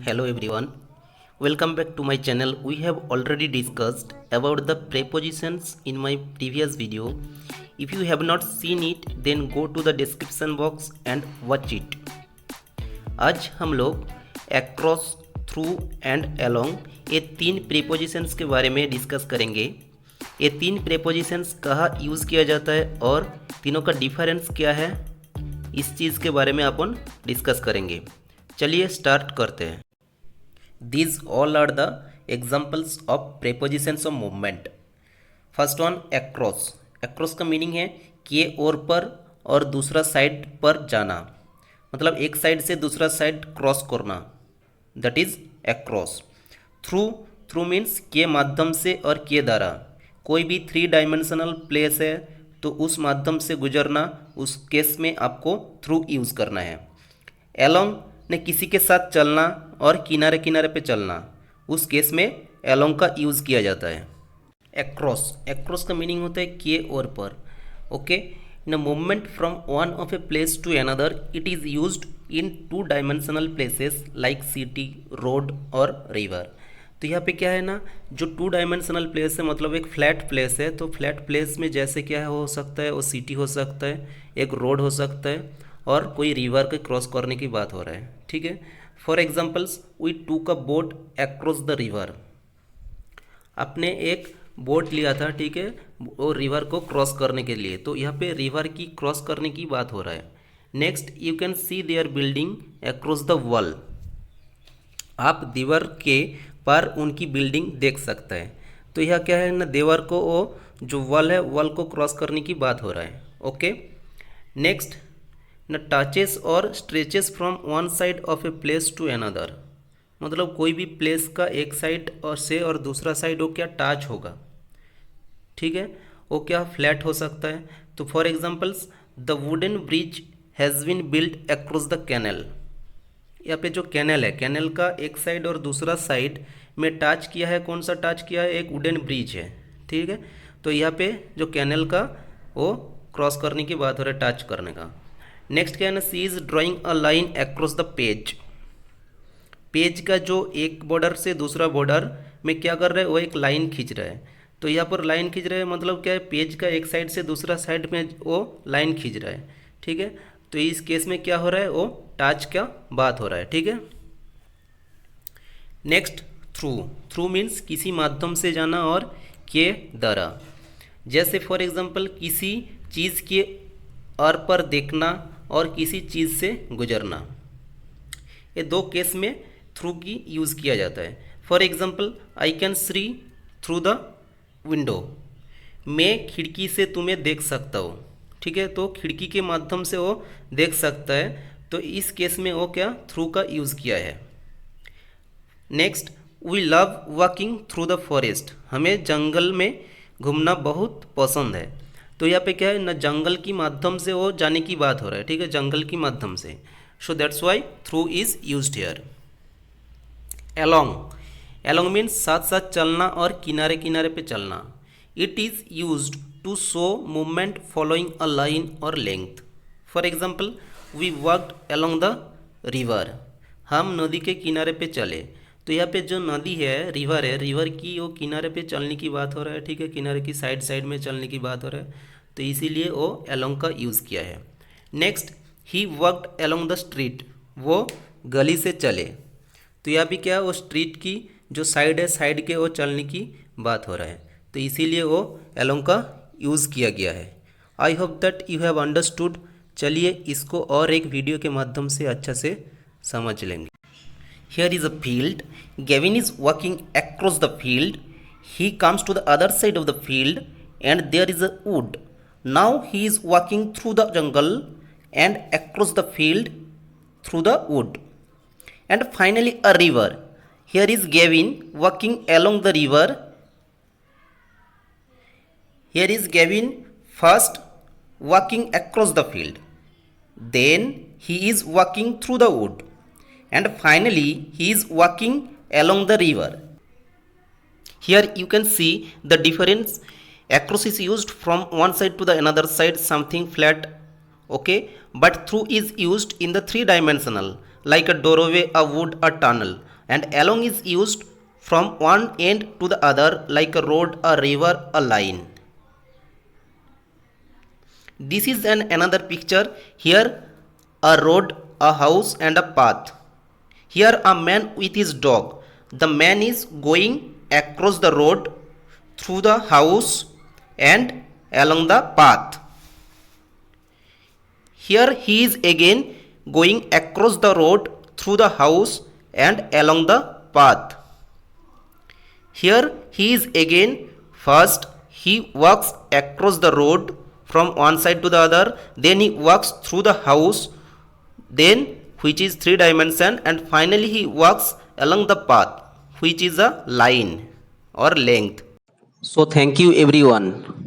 Hello everyone, welcome back to my channel. We have already discussed about the prepositions in my previous video. If you have not seen it, then go to the description box and watch it. आज हम लोग across, through and along ये तीन prepositions के बारे में discuss करेंगे। ये तीन prepositions कहाँ यूज़ किया जाता है और तीनों का डिफरेंस क्या है, इस चीज़ के बारे में अपन डिस्कस करेंगे। चलिए स्टार्ट करते हैं। These all are the examples of prepositions of movement. First one across. across का मीनिंग है कि ओर पर और दूसरा साइड पर जाना, मतलब एक साइड से दूसरा साइड क्रॉस करना, that is across. Through. Through means के माध्यम से और के द्वारा, कोई भी थ्री डायमेंशनल प्लेस है तो उस माध्यम से गुजरना, उस केस में आपको थ्रू यूज़ करना है। एलोंग ने किसी के साथ चलना और किनारे किनारे पे चलना, उस केस में एलोंग का यूज़ किया जाता है। एक्रोस. एक्रोस का मीनिंग होता है के और पर। Okay, in a movement from one of a place to another it is used in two dimensional places like city, road और रिवर। तो यहाँ पे क्या है ना, जो टू डायमेंशनल प्लेस है मतलब एक फ्लैट प्लेस है, तो फ्लैट प्लेस में जैसे क्या हो सकता है, वो सिटी हो सकता है, एक रोड हो सकता है और कोई रिवर के क्रॉस करने की बात हो रहा है। ठीक है, for examples we took a boat across the river. आपने एक बोट लिया था, ठीक है, वो रिवर को क्रॉस करने के लिए, तो यहाँ पे रिवर की क्रॉस करने की बात हो रहा है। Next you can see there building across the wall. आप दीवार के पार उनकी बिल्डिंग देख सकते हैं। तो यह क्या है ना, दीवार को वो जो वॉल है, वॉल को क्रॉस करने की बात हो रहा है। ओके, नेक्स्ट न टचेस और stretches from one side of a place to another, मतलब कोई भी प्लेस का एक साइड और से और दूसरा साइड वो क्या टच होगा। ठीक है, वो क्या फ्लैट हो सकता है। तो for examples the wooden bridge has been built across the canal. यहाँ पे जो कैनल है, कैनल का एक साइड और दूसरा साइड में टच किया है, कौन सा टच किया है, एक वुडन ब्रिज है। ठीक है, तो यहाँ पे जो कैनल का वो क्रॉस करने की बात हो रहा है, टच करने का। नेक्स्ट क्या है ना, she is drawing a line across the page. Page का जो एक बॉर्डर से दूसरा बॉर्डर में क्या कर रहा है, वो एक लाइन खींच रहा है। तो यहाँ पर लाइन खींच रहा है मतलब क्या है, पेज का एक साइड से दूसरा साइड में वो लाइन खींच रहा है। ठीक है, तो इस केस में क्या हो रहा है, वो टच का बात हो रहा है। ठीक है, नेक्स्ट थ्रू. थ्रू मीन्स किसी माध्यम से जाना और के द्वारा, जैसे फॉर एग्जांपल किसी चीज़ के और पर देखना और किसी चीज़ से गुजरना, ये दो केस में थ्रू की यूज़ किया जाता है। For example I can see through the window, मैं खिड़की से तुम्हें देख सकता हूँ। ठीक है, तो खिड़की के माध्यम से वो देख सकता है, तो इस केस में वो क्या थ्रू का यूज़ किया है। Next we love walking through the forest, हमें जंगल में घूमना बहुत पसंद है। तो यहाँ पे क्या है ना, जंगल की माध्यम से वो जाने की बात हो रहा है। ठीक है, जंगल की माध्यम से, so that's why through is used here. Along. Along means साथ साथ चलना और किनारे किनारे पे चलना। It is used to show movement following a line or length. For example we walked along the river, हम नदी के किनारे पे चले। तो यहाँ पे जो नदी है, रिवर है, रिवर की वो किनारे पे चलने की बात हो रहा है। ठीक है, किनारे की साइड साइड में चलने की बात हो रहा है, तो इसीलिए वो अलोंग का यूज़ किया है। Next he walked along the street, वो गली से चले। तो यहाँ भी क्या, वो स्ट्रीट की जो साइड है, साइड के वो चलने की बात हो रहा है, तो इसीलिए वो अलोंग का यूज़ किया गया है। I hope that you have understood. चलिए इसको और एक वीडियो के माध्यम से अच्छा से समझ लेंगे। Here is a field. Gavin is walking across the field. He comes to the other side of the field and there is a wood. Now he is walking through the jungle and across the field through the wood. And finally a river. Here is Gavin walking along the river. Here is Gavin first walking across the field. Then he is walking through the wood. And finally he is walking along the river. Here you can see the difference. Across is used from one side to the another side, something flat. Okay, but through is used in the three dimensional, like a doorway, a wood, a tunnel, and along is used from one end to the other like a road, a river, a line. This is another picture. Here a road, a house, and a path. Here a man with his dog. The man is going across the road, through the house, and along the path. Here he is again going across the road, through the house, and along the path. Here he is again, first he walks across the road from one side to the other, then he walks through the house, then which is 3 dimension, and finally he walks along the path which is a line or length. So thank you everyone.